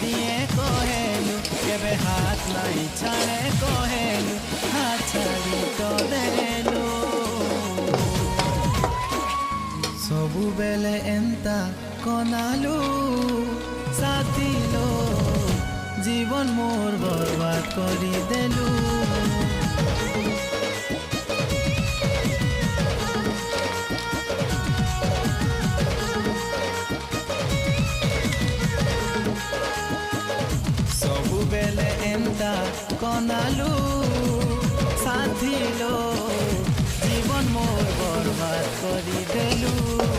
दिए कहेलु केबे हाथ नहीं छाड़े कहेलु हाथ छाड़ी तो देलु सबु बेले एंता कनालु साथी लो जीवन मोर बर्बाद करी देलु बेले एंता कनालु साथी लो जीवन मोर बर्बाद करी देलु।